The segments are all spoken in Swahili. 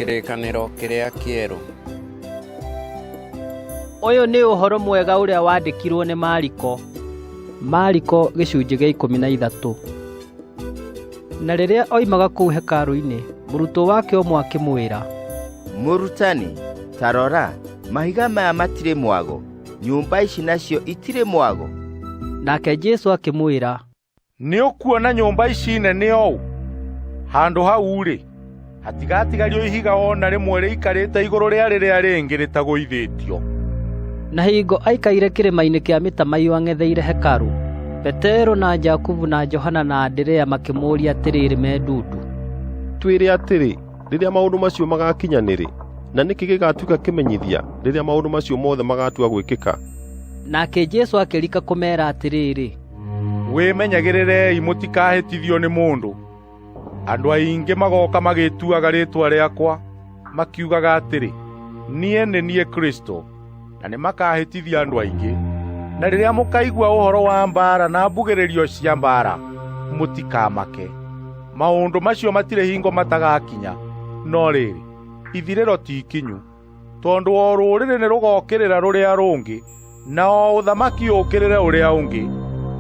Kĩrĩkanĩro kĩrĩa kĩerũ. Ũyũ nĩ ũhoro mwega ũrĩa wandikirwo nĩ Mariko. Mariko gĩcunjĩ gĩa 13. Na rĩrĩa oimaga kũu hekarũ-inĩ, mũrutwo wake ũmwe akĩmwĩra, Mũrutani, ta rora, mahiga maya matirĩ mwago, nyumba ici nacio itirĩ mwago. Nake Jesũ akĩmwĩra, nĩ ũkuona nyumba ici nene ũũ? Handũ hau-rĩ, hatigatigario ihiga ona rĩmwe rĩikarĩte igũrũ rĩa rĩrĩa rĩngĩ rĩtagũithĩtio. Na hingo aikaire kĩrĩma-inĩ kĩa mĩtamaiyũ ang'etheire hekarũ, Petero na Jakubu na Johana na Anderea makĩmũũria atĩrĩrĩ me ndundu, twĩre atĩrĩ, rĩrĩa maũndũ macio magakinya nĩrĩ, na nĩkĩ gĩgatuĩka kĩmenyithia rĩrĩa maũndũ macio mothe magatua gwĩkĩka? Nake Jesũ akĩrika kũmeera atĩrĩrĩ, wĩmenyagĩrĩrei mũtikahĩtithio nĩ mũndũ. Andũ aingĩ magoka magĩtuaga rĩĩtwa rĩakwa, makiugaga atĩrĩ, niĩ nĩ niĩ Kristo, na nĩ makahĩtithia andũ aingĩ. Na rĩrĩa mũkaigua ũhoro wa mbaara na mbugĩrĩrio cia mbaara, mũtikamake. Maũndũ macio matirĩ hingo matagakinya, no rĩrĩ, ithirĩro ti ikinyu. Tondũ o rũrĩrĩ nĩ rũgokĩrĩra rũrĩa rũngĩ, na o ũthamaki ũkĩrĩre ũrĩa ũngĩ,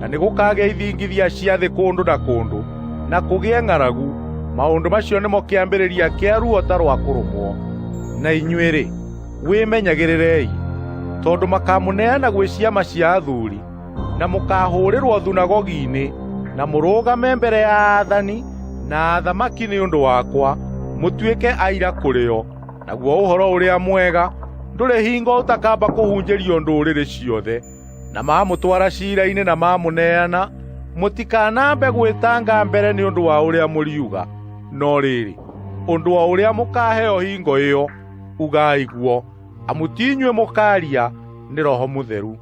na nĩ gũkagĩa ithingithia cia thĩ kũndũ na kũndũ, na kũgĩe ng'aragu. Maũndũ macio nĩmo kĩambĩrĩria kĩa ruo ta rwa kũrũmwo. Na inyuĩ-rĩ, wĩmenyagĩrĩrei, tondũ makamũneana gwĩ ciama cia athuri, na mũkahũrĩrwo thunagogi-inĩ, na mũrũgame mbere ya aathani na athamaki nĩ ũndũ wakwa, mũtuĩke aira kũrĩ o. Naguo ũhoro ũrĩa mwega ndũrĩ hingo ũtakamba kũhunjĩrio ndũrĩrĩ ciothe. Na mamũtwara ciira-inĩ na mamũneana, mũtikanambe gwĩtanga mbere nĩ ũndũ wa ũrĩa mũriuga. No rĩrĩ, ũndũ wa ũrĩa mũkaheo hingo ĩyo, ugai guo, amu ti inyuĩ mũkaaria, nĩ Roho Mũtheru.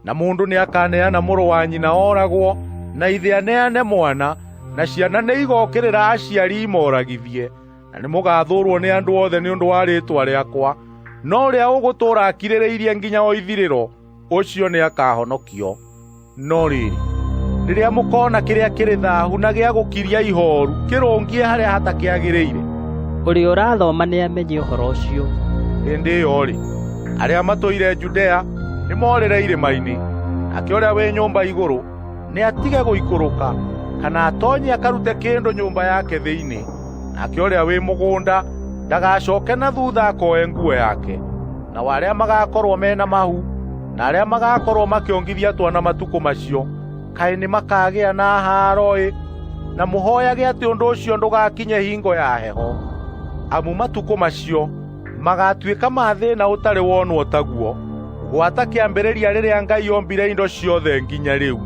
Na mũndũ nĩakaneana mũrũ wa nyina oragwo, na ithe aneane mwana, na ciana nĩ igokĩrĩra aciari imoragithie. Na nĩ mũgathũũrwo nĩ andũ othe nĩ ũndũ wa rĩĩtwa rĩakwa. No ũrĩa ũgũtũũra akirĩrĩirie nginya o ithirĩro, ũcio nĩakahonokio. No rĩrĩ, rĩrĩa mũkona kĩrĩa kĩrĩ thaahu na gĩa gũkiria ihooru kĩrũngie harĩa hatakĩagĩrĩire, ũrĩa ũrathoma nĩamenye ũhoro ũcio. Hĩndĩ ĩyo-rĩ, arĩa matũire Judea nĩ morĩre irĩma-inĩ, nake ũrĩa wĩ nyũmba igũrũ nĩ atige gũikũrũka, kana atonye akarute kĩndũ nyũmba yake thĩinĩ. Nake ũrĩa wĩ mũgũnda ndagacooke na thutha akoe nguo yake. Na arĩa magakorwo mena mahu, na arĩa magakorwo makĩongithia twana matukũ macio, kaĩ nĩ makagĩa na haaro-ĩ! Na mũhooyage atĩ ũndũ ũcio ndũgakinye hingo ya heho, amu matukũ macio magatuĩka ma thĩĩna ũtarĩ wonwo taguo, gwata kĩambĩrĩria rĩrĩa Ngai ombire indo ciothe nginya rĩu,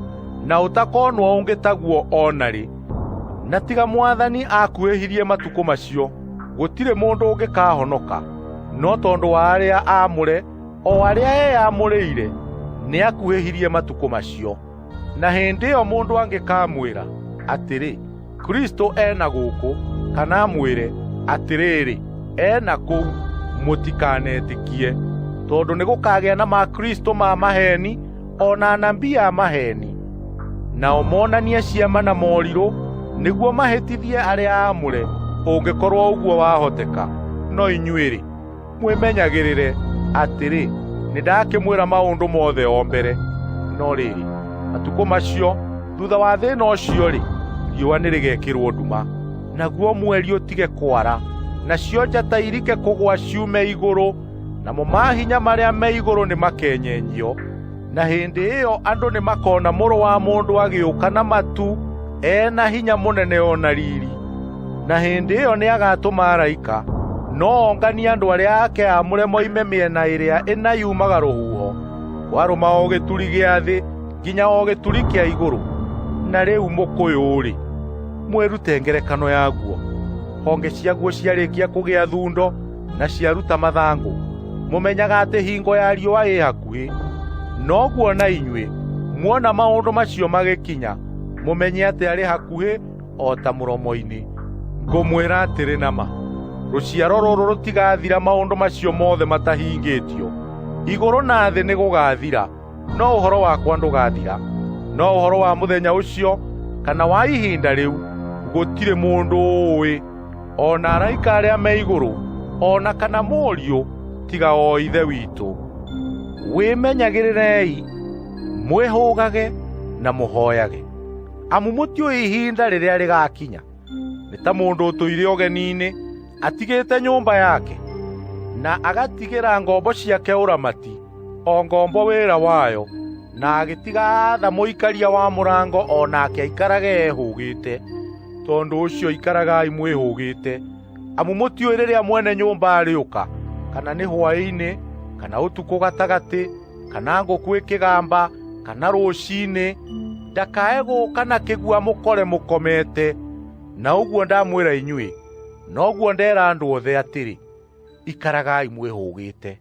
na ũtakonwo ũngĩ taguo ona rĩ. Na tiga Mwathani akuhĩhirie matukũ macio, gũtirĩ mũndũ ũngĩkahonoka. No tondũ wa arĩa aamũre, o arĩa eyamũrĩire, nĩ akuhĩhirie matukũ macio. Na hĩndĩ ĩyo mũndũ angĩkamwĩra atĩrĩ, Kristo ena gũkũ, kana amwĩre atĩrĩrĩ, ena kũu, mũtikanetĩkie. Tondũ nĩ gũkagĩa na makristo ma maheni, ona anabii a maheni. Nao monanie ciama na morirũ, nĩguo mahĩtithie arĩa aamũre, ũngĩkorwo ũguo wahoteka. No inyuĩ-rĩ, mwĩmenyagĩrĩre atĩrĩ, nĩndakĩmwĩra maũndũ mothe o mbere. No rĩrĩ, matukũ macio, thutha wa thĩĩna ũcio-rĩ, riũa nĩrĩgekĩrwo nduma, naguo mweri ũtige kwara, nacio njata irike kũgwa ciume igũrũ, namo maahinya marĩa me igũrũ nĩmakenyenyio. Na hĩndĩ ĩyo andũ nĩmakona Mũrũ wa Mũndũ agĩũka na matu, ena hinya mũnene ona riri. Na hĩndĩ ĩyo nĩagatũma araika, no onganie andũ arĩa ake aamũre moime mĩena ĩrĩa ĩna yumaga rũhuho, kwarũma o gĩturi gĩa thĩ nginya o gĩturi kĩa igũrũ. Na rĩu mũkũyũ-rĩ, mwĩrute ngerekano yaguo. Honge ciaguo ciarĩkia kũgĩa thundo na ciaruta mathangũ, mũmenyaga atĩ hingo ya riũa ĩ hakuhĩ. Noguo na inyuĩ, muona maũndũ macio magĩkinya, mũmenye atĩ arĩ hakuhĩ o ta mũromo-inĩ. Ngũmwĩra atĩrĩ nama, rũciaro rũrũ rũtigathira maũndũ macio mothe matahingĩtio. Igũrũ na thĩ nĩ gũgathira, no ũhoro wakwa ndũgathira. No ũhoro wa mũthenya ũcio, kana wa ihinda rĩu, gũtirĩ mũndũ ũũĩ, ona araika arĩa me igũrũ, ona kana mũriũ tiga o ithe witũ. Wĩmenyagĩrĩrei, mwĩhũgage na mũhoyage, amu mũtiũĩ ihinda rĩrĩa rĩgakinya. Nĩ ta mũndũ ũtũire ũgeni-inĩ atigĩte nyũmba yake na agatigĩra ngombo ciake ũramati, o ngombo wĩra wayo, na agĩtiga atha mũikaria wa mũrango onake aikarage ehũgĩte. Tondũ ũcio ikaragai mwĩhũgĩte, amu mũtiũĩ rĩrĩa mwene nyũmba arĩũka, kana nĩ hwaĩ-inĩ, kana ũtukũ gatagatĩ, kana ngũkũ ĩkĩgamba, kana rũciinĩ. Ndakae gũũka na kĩgua mũkore mũkomete. Na ũguo ndamwĩra inyuĩ, noguo ndera andũ othe atĩrĩ, ikaragai mwĩhũgĩte.